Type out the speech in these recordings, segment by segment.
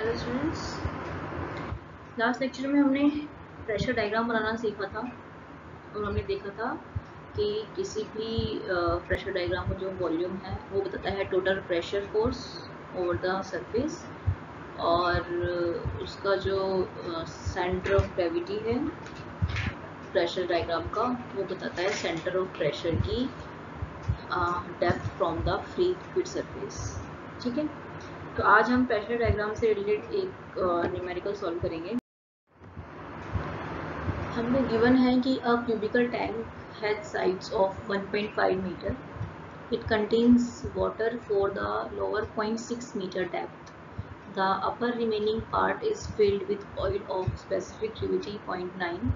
Hello students, last lecture में हमने pressure diagram बनाना सीखा था और हमने देखा था कि किसी भी प्रेशर डायग्राम में जो वॉल्यूम है वो बताता है total pressure force over the surface और उसका जो सेंटर ऑफ ग्रेविटी है प्रेशर डायग्राम का वो बताता है सेंटर ऑफ प्रेशर की depth from the free liquid surface. ठीक है, तो आज हम प्रेशर डायग्राम से रिलेटेड एक न्यूमेरिकल सॉल्व करेंगे। हमें गिवन है कि a cubical tank has sides of 1.5 metre, it contains water for the lower 0.6 metre depth, the upper remaining part is filled with oil of specific gravity 0.9,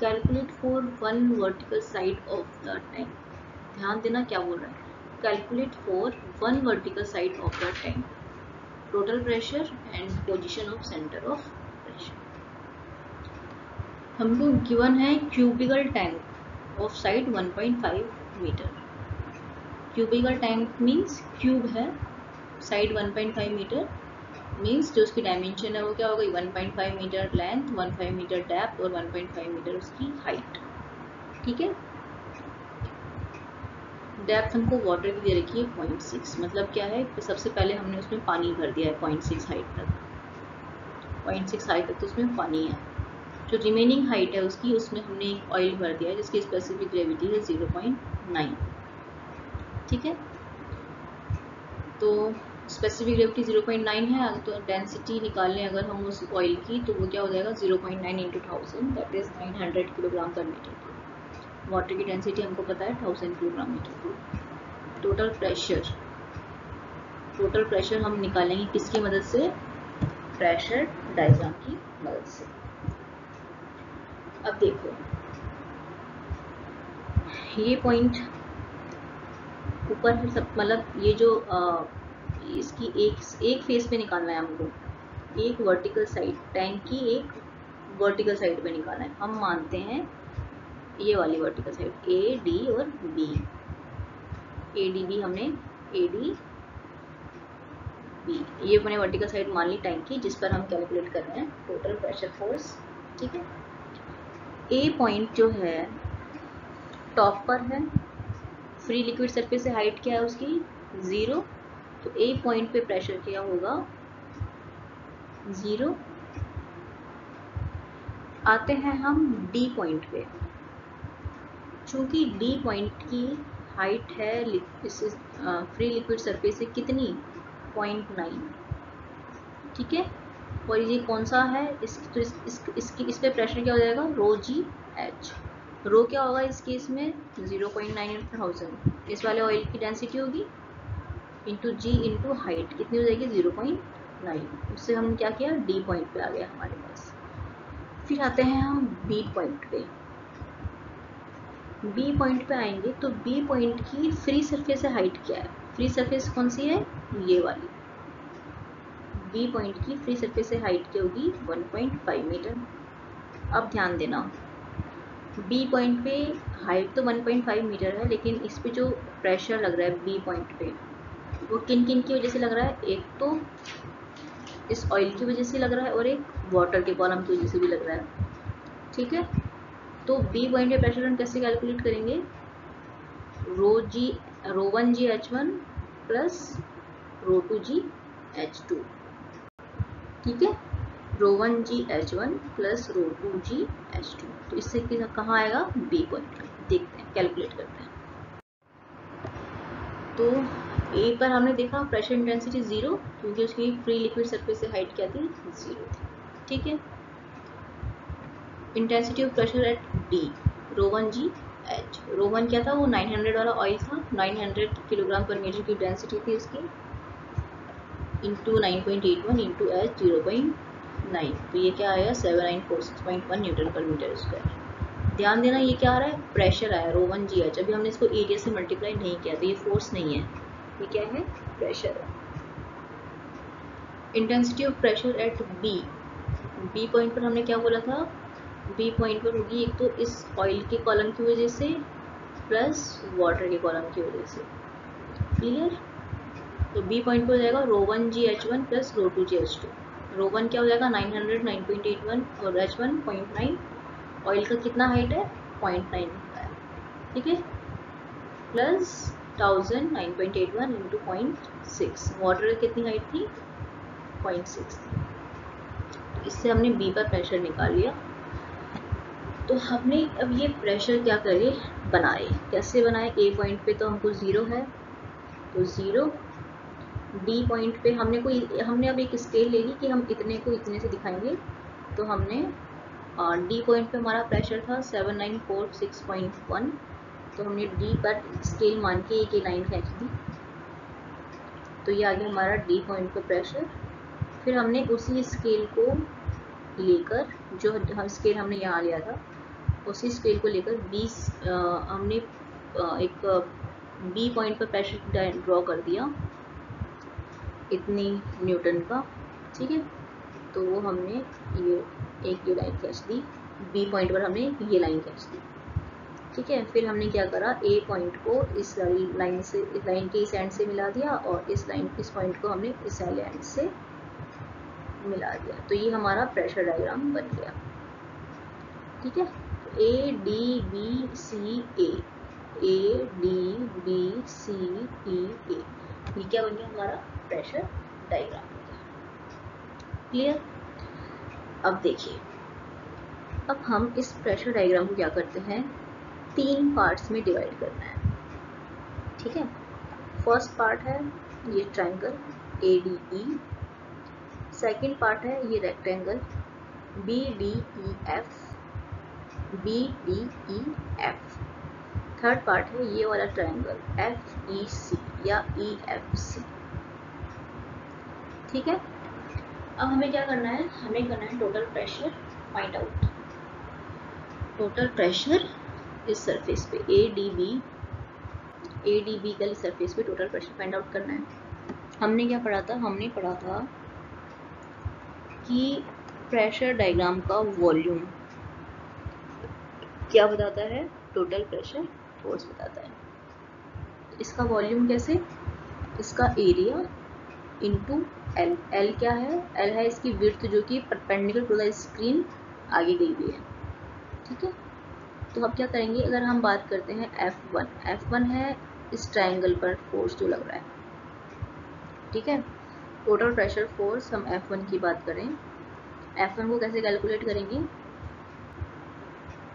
calculate for one vertical side of the tank. ध्यान देना क्या बोल रहा है, calculate for one vertical side of the tank, total pressure and position of center of pressure। हमको given है cubical tank of side 1.5 metre. Cubical tank means cube है, side 1.5 metre means जो उसकी डायमेंशन है वो क्या होगा 1.5 मीटर लेंथ, 1.5 मीटर डेप्थ और 1.5 मीटर उसकी हाइट। ठीक है, डेप्थ हमको वाटर की दे रखी है 0.6, मतलब क्या है कि सबसे पहले हमने उसमें पानी भर दिया है 0.6 हाइट तक, 0.6 हाइट तक तो उसमें पानी है। जो रिमेनिंग हाइट है उसकी, उसमें हमने एक ऑयल भर दिया है जिसकी स्पेसिफिक ग्रेविटी है 0.9। ठीक है, तो स्पेसिफिक ग्रेविटी 0.9 है, तो डेंसिटी निकालने अगर हम उस ऑयल की तो वो क्या हो जाएगा 0.9 इंटू 1000, दैट इज 900 किलोग्राम पर मीटर क्यूब। वाटर की डेंसिटी हमको पता है 1000 kilogram metre cube. Total pressure हम निकालेंगे किसकी मदद से, प्रेशर डायग्राम की मदद से। अब देखो ये पॉइंट ऊपर है सब, मतलब ये जो इसकी एक फेस पे निकालना है हमको, एक वर्टिकल साइड, टैंक की एक वर्टिकल साइड पे निकालना है। हम मानते हैं ये वाली वर्टिकल साइड ए डी और बी, ए डी बी, हमने ए डी बी ये मैंने वर्टिकल साइड मान ली टैंक की, जिस पर हम कैलकुलेट कर रहे हैं टोटल प्रेशर फोर्स। ठीक है, ए पॉइंट जो है टॉप पर है, फ्री लिक्विड सरफेस से हाइट क्या है उसकी 0, तो ए पॉइंट पे प्रेशर क्या होगा 0। आते हैं हम डी पॉइंट पे, चूंकि डी पॉइंट की हाइट है फ्री लिक्विड सरफेस से कितनी 0.9। ठीक है, और ये कौन सा है तो इस पे प्रेशर क्या हो जाएगा रो जी एच। रो क्या होगा इस केस में 0.9 इंटू 1000, इस वाले ऑयल की डेंसिटी होगी इंटू जी इंटू हाइट, कितनी हो जाएगी 0.9। उससे हम क्या किया डी पॉइंट पे आ गया हमारे पास। फिर आते हैं हम बी पॉइंट पे। बी पॉइंट पे आएंगे तो बी पॉइंट की फ्री सरफेस से हाइट क्या है, फ्री सरफेस कौन सी है ये वाली, बी पॉइंट की फ्री सरफेस से हाइट क्या होगी 1.5 मीटर। अब ध्यान देना बी पॉइंट पे हाइट तो 1.5 मीटर है, लेकिन इस पे जो प्रेशर लग रहा है बी पॉइंट पे वो किन किन की वजह से लग रहा है, एक तो इस ऑयल की वजह से लग रहा है और एक वाटर के कॉलम की वजह से भी लग रहा है। ठीक है, तो बी पॉइंट पे प्रेशर हम कैसे कैलकुलेट करेंगे, रो 1 जी H1 प्लस रो 2 जी H2। ठीक है, रो 1 जी H1 प्लस रो 2 जी H2, तो इससे कहाँ आएगा बी पॉइंट पे, देखते हैं कैलकुलेट करते हैं। तो ए पर हमने देखा प्रेशर इंटेंसिटी 0, क्योंकि उसकी फ्री लिक्विड सरफेस से हाइट क्या थी 0 थी। ठीक है, intensity of pressure at D rho 1 g h, rho 1 क्या था वो 900 वाला ऑयल था, 900 किलोग्राम पर मीटर की डेंसिटी थी उसकी, इंटू 9.81 इंटू एच 0.9, तो ये क्या आया 7946.1 न्यूटन पर मीटर स्क्वायर। ध्यान देना ये क्या आ रहा है प्रेशर आया रो 1 जी एच, अभी हमने इसको एरिया से मल्टीप्लाई नहीं किया तो ये फोर्स नहीं है, ये क्या है प्रेशर है। Intensity of pressure at B, B point पर हमने क्या बोला था, बी पॉइंट पर होगी एक तो इस ऑयल के कॉलम की वजह से प्लस वाटर के कॉलम की वजह से। क्लियर, तो बी पॉइंट पर हो जाएगा रो 1 जी H1 प्लस रो 2 जी H2। रो वन क्या हो जाएगा 900 9.81 और H1 0.9, ऑयल का कितना हाइट है 0.9 होता है, ठीक है, प्लस 1000 9.81 इंटू 0.6, वाटर कितनी हाइट थी 0.6 थी। तो इससे हमने बी पर प्रेशर निकाल लिया। तो हमने अब ये प्रेशर क्या करे बनाए, कैसे बनाए, ए पॉइंट पे तो हमको 0 है, तो 0, डी पॉइंट पे हमने अब एक स्केल ले ली कि हम इतने को इतने से दिखाएंगे। तो हमने डी पॉइंट पे हमारा प्रेशर था 7946.1, तो हमने डी पर स्केल मान के एक लाइन खींच दी, तो ये आ गया हमारा डी पॉइंट पे प्रेशर। फिर हमने उसी स्केल को लेकर, जो स्केल हमने यहाँ लिया था उसी स्केल को लेकर हमने एक बी पॉइंट पर प्रेशर ड्रॉ कर दिया इतनी न्यूटन का, ठीक है। तो वो हमने ये लाइन खींच दी, बी पॉइंट पर हमने ये लाइन खींच दी, ठीक है। फिर हमने क्या करा, ए पॉइंट को इस लाइन के इस एंड से मिला दिया और इस पॉइंट को हमने इस एंड से मिला दिया, तो ये हमारा प्रेशर डायग्राम बन गया, ठीक है। A D B C A, A D B C E A, ये क्या बन गया हमारा प्रेशर डायग्राम बन गया, क्लियर। अब देखिए, अब हम इस प्रेशर डायग्राम को क्या करते हैं, 3 पार्ट्स में डिवाइड करना है, ठीक है। फर्स्ट पार्ट है ये triangle A D E, second part है ये rectangle B D E F, B D E F, third part है ये वाला ट्रायंगल एफ ई सी या ई एफ सी, ठीक है। अब हमें क्या करना है, हमें करना है total pressure find out, total pressure इस सरफेस पे ए डी बी का सरफेस पे टोटल प्रेशर फाइंड आउट करना है। हमने क्या पढ़ा था, हमने पढ़ा था कि प्रेशर डायग्राम का वॉल्यूम क्या बताता है, टोटल प्रेशर फोर्स बताता है। इसका वॉल्यूम कैसे, इसका एरिया इंटू एल, एल क्या है, एल है इसकी विड्थ जो कि परपेंडिकुलर टू द स्क्रीन आगे गई हुई है, ठीक है। तो अब क्या करेंगे, अगर हम बात करते हैं F1 है इस ट्रायंगल पर फोर्स जो लग रहा है, ठीक है। टोटल प्रेशर फोर्स हम F1 की बात करें, F1 को कैसे कैलकुलेट करेंगे,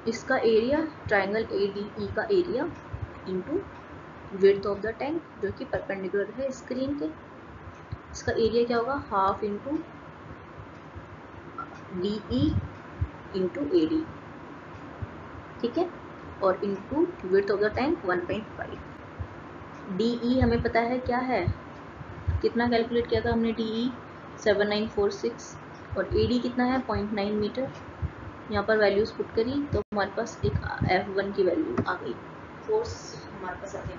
इसका एरिया ट्रायंगल ADE का area into width of the tank जो कि परपेंडिकुलर है स्क्रीन के, इसका एरिया क्या होगा half into DE into AD, ठीक है, और into width of the tank 1.5। DE हमें पता है क्या है, कितना कैलकुलेट किया था हमने, DE 7946 और AD कितना है 0.9 मीटर। यहाँ पर वैल्यूज पुट करी तो हमारे पास एक F1 की वैल्यू आ गई, फोर्स हमारे पास आ गया।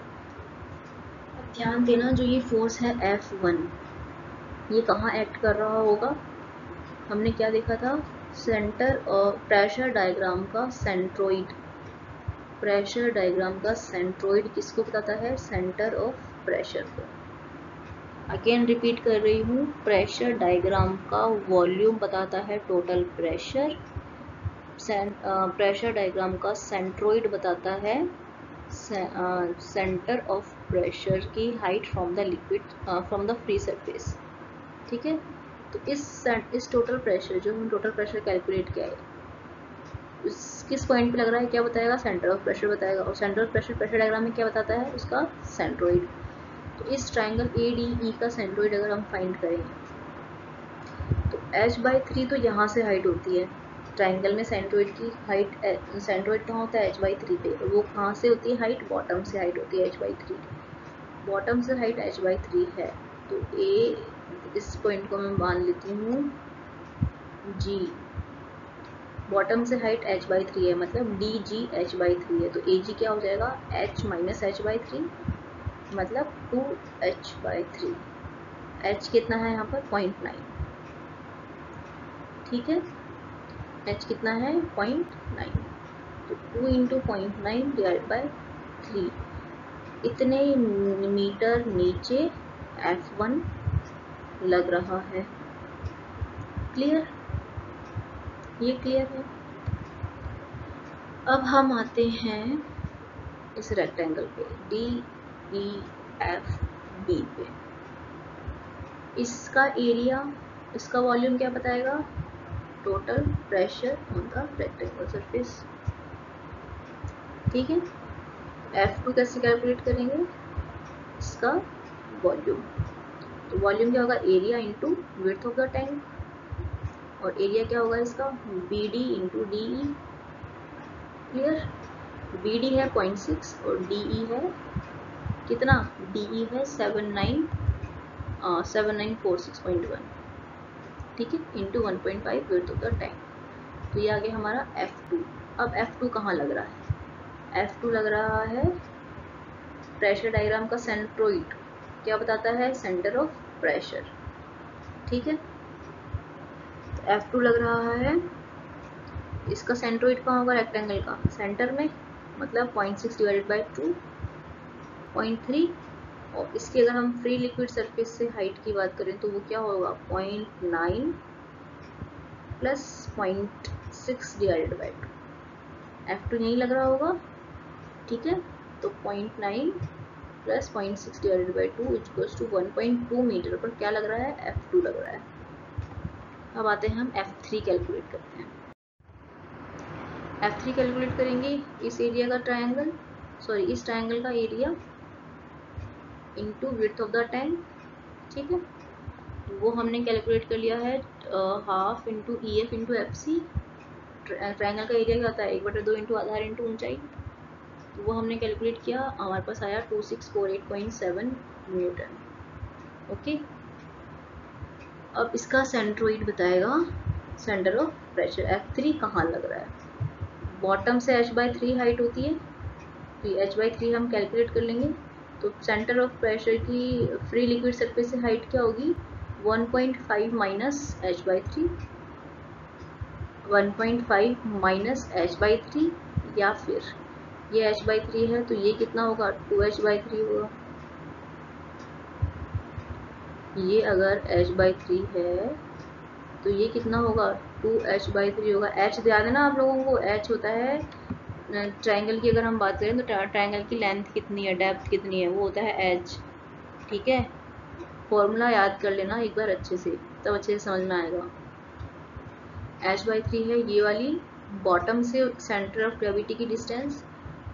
अब ध्यान देना, जो ये फोर्स है F1 ये कहाँ एक्ट कर रहा होगा, हमने क्या देखा था, सेंटर और प्रेशर डायग्राम का सेंट्रोइड, प्रेशर डायग्राम का सेंट्रोइड किसको बताता है, सेंटर ऑफ प्रेशर को। अगेन रिपीट कर रही हूँ, प्रेशर डायग्राम का वॉल्यूम बताता है टोटल प्रेशर, प्रेशर डायग्राम का सेंट्रोइड बताता है सेंटर ऑफ प्रेशर की height from the liquid from the free surface, ठीक है। तो इस टोटल प्रेशर जो हम टोटल प्रेशर कैलकुलेट किया है किस पॉइंट पे लग रहा है, क्या बताएगा, सेंटर ऑफ प्रेशर बताएगा, और centre of pressure pressure diagram में क्या बताता है, उसका सेंट्रोइड। तो इस ट्रायंगल ADE का सेंट्रोइड अगर हम फाइंड करें तो h/3 तो यहाँ से हाइट होती है, ट्रायंगल में सेंट्रोइड की हाइट, सेंट्रोइड कहाँ होता है h/3 पे, और वो कहाँ से होती है हाइट, बॉटम से हाइट होती है h/3, बॉटम से हाइट h/3 है। तो इस पॉइंट को मैं मान लेती हूँ G, बॉटम से हाइट h/3 है, मतलब DG h/3 है, तो AG क्या हो जाएगा, h माइनस h/3 मतलब 2h/3, h कितना है यहाँ पर 0.9, ठीक है, h कितना है 0.9, तो 2 इंटू 0.9 डिवाइड बाई 3, इतने मीटर नीचे F1 लग रहा है, क्लियर, ये क्लियर है। अब हम आते हैं इस रेक्टेंगल पे डी ई एफ बी पे। इसका एरिया, इसका वॉल्यूम क्या बताएगा? Total pressure on the rectangle surface. ठीक है, F2 कैसे कैलकुलेट करेंगे? इसका वॉल्यूम, तो वॉल्यूम क्या होगा? Area into width of the tank, और एरिया क्या होगा इसका? BD into DE। Clear, BD है 0.6 और DE है कितना? DE है 7946.1, ठीक है, into 1.5 width of the tank. तो ये आ गया हमारा F2। अब F2 कहाँ लग रहा है? F2 लग रहा है प्रेशर डायग्राम का सेंट्रोइड। क्या बताता है? Centre of pressure. ठीक है, तो F2 लग रहा है, इसका सेंट्रोइड कहाँ होगा? रेक्टेंगल का सेंटर में, मतलब 0.6 डिवाइडेड बाई 2, 0.3। और इसकी अगर हम फ्री लिक्विड सरफेस से हाइट की बात करें तो वो क्या होगा? 0.9 प्लस 0.6 डिवाइडेड बाई 2। F2 यही लग रहा होगा, ठीक है, तो 0.9 plus 0.6 divided by 2 equals to 1.2 metre पर क्या लग रहा है? F2 लग रहा है। अब आते हैं हम F3 कैलकुलेट करते हैं। F3 कैलकुलेट करेंगे इस एरिया का ट्रायंगल, सॉरी इस ट्रायंगल का area into width of the tank. ठीक है, वो हमने कैलकुलेट कर लिया है half into EF into FC। Triangle का एरिया क्या होता है? 1/2 इंटू आधार इंटू ऊंचाई। तो वो हमने कैलकुलेट किया, हमारे पास आया 2648.7 न्यूटन। ओके, अब इसका सेंट्रोइड बताएगा सेंटर ऑफ प्रेशर। F3 कहाँ लग रहा है? बॉटम से h/3 हाइट होती है, तो ये h/3 हम कैलकुलेट कर लेंगे। तो सेंटर ऑफ प्रेशर की फ्री लिक्विड सरफेस से हाइट क्या होगी? 1.5 माइनस h/3, 1.5 माइनस h/3, या फिर ये h/3 है तो ये कितना होगा? 2h/3 होगा। ये अगर h/3 है तो ये कितना होगा? 2h/3 होगा। h ध्यान है ना आप लोगों को? h होता है ट्रायंगल की, अगर हम बात करें तो ट्रायंगल की लेंथ कितनी है, डेप्थ कितनी है, वो होता है h। ठीक है, फॉर्मूला याद कर लेना एक बार अच्छे से, तब अच्छे से समझ में आएगा। h/3 है ये वाली बॉटम से सेंटर ऑफ ग्रेविटी की डिस्टेंस,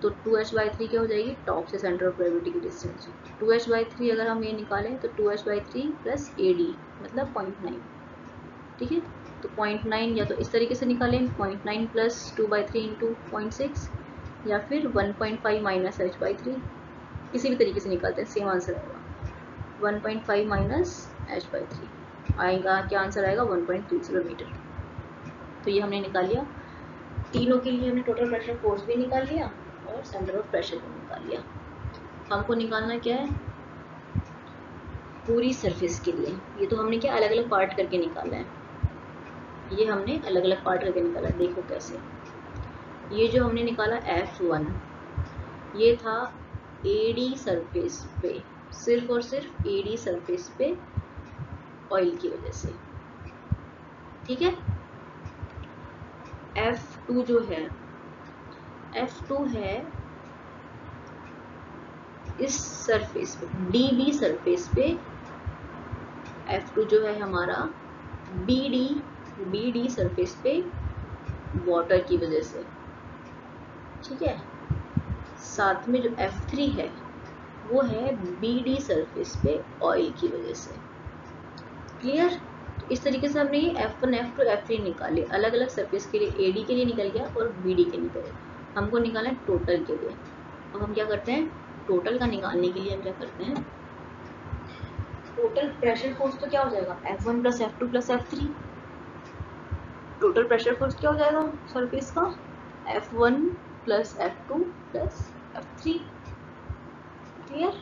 तो 2h/3 क्या हो जाएगी? टॉप से सेंटर ऑफ ग्रेविटी की डिस्टेंस। 2h/3 अगर हम ये निकालें तो 2h/3 प्लस AD मतलब 0.9। ठीक है, तो 0.9 या तो इस तरीके से निकालें 0.9 प्लस 2/3 इंटू 0.6, या फिर 1.5 माइनस h/3, किसी भी तरीके से निकालते हैं सेम आंसर आएगा। 1.5 माइनस h/3 आएगा, क्या आंसर आएगा? 1.30 मीटर। तो ये हमने निकाल लिया, तीनों के लिए हमने टोटल प्रेशर फोर्स भी निकाल लिया और सेंटर ऑफ प्रेशर भी निकाल लिया। हमको निकालना क्या है? पूरी सरफेस के लिए। ये तो हमने क्या अलग अलग पार्ट करके निकाला है, ये हमने अलग अलग पार्ट करके निकाला। देखो कैसे, ये जो हमने निकाला F1, ये था AD सरफेस पे, सिर्फ और सिर्फ AD सरफेस पे ऑयल की वजह से। ठीक है, F2 जो है, F2 है इस सरफेस पे, DB सरफेस पे। F2 जो है हमारा BD सरफेस पे वाटर की वजह से। ठीक है, साथ में जो F3 है वो है BD सरफेस पे ऑयल की वजह से। क्लियर, तो इस तरीके से हमने ये F1, F2, F3 निकाले, अलग अलग सरफेस के लिए। AD के लिए निकल गया और BD के निकले, हमको निकालना है टोटल के लिए। अब हम क्या करते हैं? टोटल का निकालने के लिए हम क्या करते हैं? टोटल प्रेशर फोर्स तो क्या हो जाएगा? F1 plus F2 plus F3। Total pressure force क्या हो जाएगा सरफेस का? F1 plus F2 plus F3। Clear,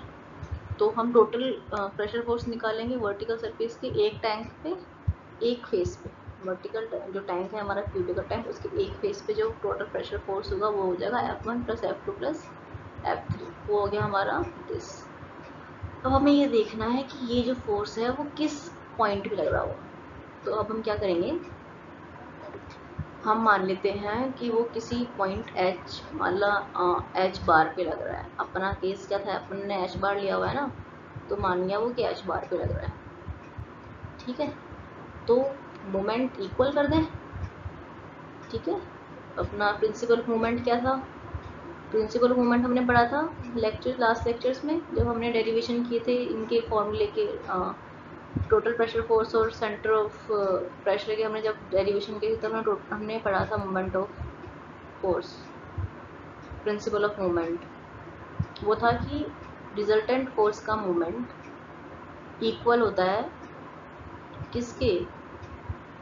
तो हम टोटल प्रेशर फोर्स निकालेंगे वर्टिकल सरफेस के एक टैंक पे, एक फेस पे। वर्टिकल जो टैंक है हमारा क्यूबिकल टैंक, उसके एक फेस पे जो टोटल प्रेशर फोर्स होगा वो हो जाएगा F1 plus F2 plus F3। वो हो गया हमारा दिस। अब हमें ये देखना है कि ये जो फोर्स है वो किस पॉइंट पे लग रहा होगा। तो अब हम क्या करेंगे, हम मान लेते हैं कि वो किसी पॉइंट H, मान ला H बार पे लग रहा है। अपना केस क्या था, अपन ने H बार लिया हुआ है ना, तो मान लिया वो कि H बार पे लग रहा है। ठीक है, तो मोमेंट इक्वल कर दें। ठीक है, अपना प्रिंसिपल मोमेंट क्या था, प्रिंसिपल मोमेंट हमने पढ़ा था लास्ट लेक्चर्स में, जब हमने डेरिवेशन किए थे इनके फॉर्मूले के, टोटल प्रेशर फोर्स और सेंटर ऑफ प्रेशर के हमने जब डेरिवेशन की तब हमने पढ़ा था moment of force, principle of moment. वो था कि रिजल्टेंट फोर्स का मोमेंट इक्वल होता है किसके,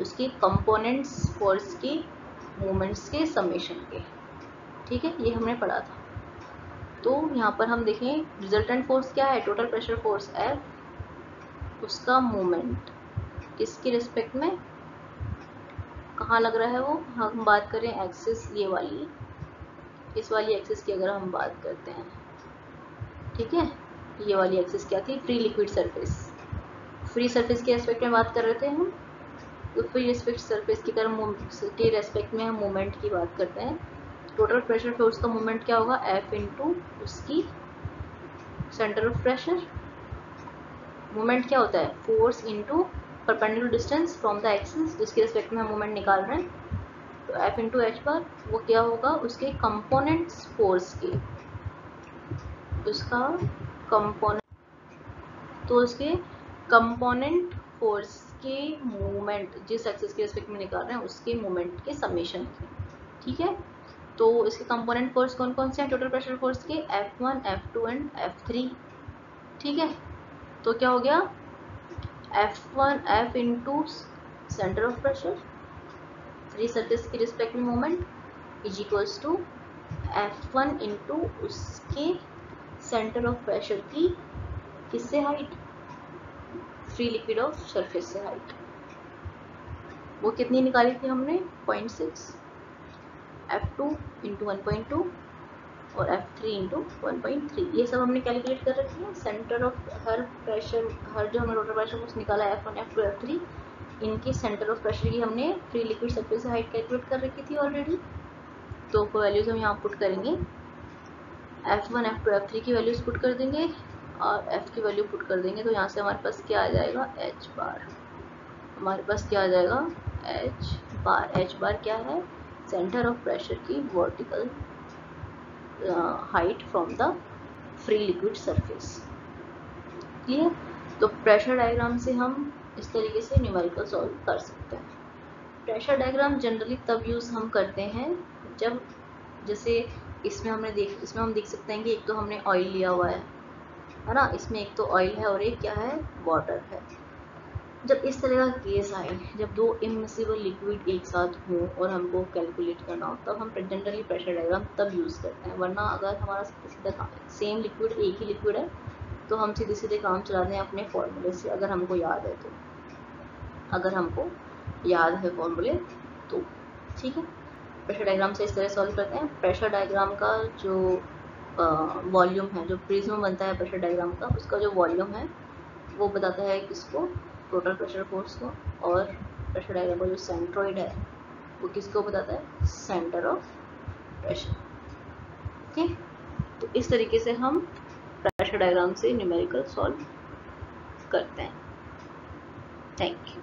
उसके कंपोनेंट्स फोर्स के मोमेंट्स के समेशन के। ठीक है, ये हमने पढ़ा था। तो यहाँ पर हम देखें रिजल्टेंट फोर्स क्या है, टोटल प्रेशर फोर्स F, उसका मोमेंट किसके रिस्पेक्ट में कहाँ लग रहा है वो, हम बात करें एक्सिस ये वाली, इस वाली एक्सिस की अगर हम बात करते हैं। ठीक है, ये वाली एक्सिस क्या थी, free liquid surface, free surface के रेस्पेक्ट में बात कर रहे थे हम। तो फ्री रिस्पेक्ट सरफेस की के रेस्पेक्ट में हम मोमेंट की बात करते हैं। टोटल प्रेशर फोर्स का मोमेंट क्या होगा, F इंटू उसकी सेंटर ऑफ प्रेशर। मोमेंट क्या होता है, force into perpendicular distance from the axis, जिसके रिस्पेक्ट में हम मोमेंट निकाल रहे हैं। तो F इंटू H बार वो क्या होगा, उसके कंपोनेंट्स फोर्स के, उसका कंपोनेंट, तो उसके कंपोनेंट फोर्स के मोमेंट जिस एक्सिस के रिस्पेक्ट में निकाल रहे हैं उसके मोमेंट के समेशन के। ठीक है, तो इसके कंपोनेंट फोर्स कौन कौन से हैं टोटल प्रेशर फोर्स के, F1, F2 एंड F3। ठीक है, तो क्या हो गया, F1 F into centre of pressure free surface के रिस्पेक्ट में moment is equals to F1 into उसके सेंटर ऑफ प्रेशर की किससे height, free liquid of surface से हाइट। वो कितनी निकाली थी हमने, 0.6, F2 इंटू 1.2 और F3 इंटू 1.3, ये सब हमने कैलकुलेट कर रखी है। सेंटर ऑफ हर प्रेशर, हर जो हमने टोटल प्रेशर फोर्स निकाला F1 F2 F3, इनकी सेंटर ऑफ प्रेशर की हमने फ्री लिक्विड सरफेस से हाइट कैलकुलेट कर रखी थी ऑलरेडी। तो वैल्यूज हम यहाँ पुट करेंगे, F1 F2 F3 की वैल्यूज पुट कर देंगे और F की वैल्यू पुट कर देंगे। तो यहाँ से हमारे पास क्या आ जाएगा, H बार, हमारे पास क्या आ जाएगा, H बार। H बार क्या है, सेंटर ऑफ प्रेशर की vertical height from the free liquid surface. Clear, तो प्रेशर डायग्राम से हम इस तरीके से न्यूमेरिकल सॉल्व कर सकते हैं। प्रेशर डायग्राम जनरली तब यूज़ हम करते हैं जब, जैसे इसमें हम देख सकते हैं कि एक तो हमने ऑयल लिया हुआ है ना, इसमें एक तो ऑयल है और एक क्या है, वाटर है। जब इस तरह का केस आए, जब दो इमिसिबल लिक्विड एक साथ हों और हमको कैलकुलेट करना हो, तब हम जनरली प्रेशर डायग्राम तब यूज़ करते हैं। वरना अगर हमारा सीधा सेम लिक्विड, एक ही लिक्विड है, तो हम सीधे सीधे काम चलाते हैं अपने फॉर्मूले से, अगर हमको याद है तो, अगर हमको याद है फॉर्मूले तो। ठीक है, प्रेशर डायग्राम से इस तरह सॉल्व करते हैं। प्रेशर डायग्राम का जो वॉल्यूम है, जो प्रिज्म बनता है प्रेशर डायग्राम का, उसका जो वॉल्यूम है वो बताता है किसको, टोटल प्रेशर फोर्स को। और प्रेशर डायग्राम का जो सेंट्रोइड है वो किसको बताता है, सेंटर ऑफ प्रेशर। ठीक, तो इस तरीके से हम प्रेशर डायग्राम से न्यूमेरिकल सॉल्व करते हैं। Thank you.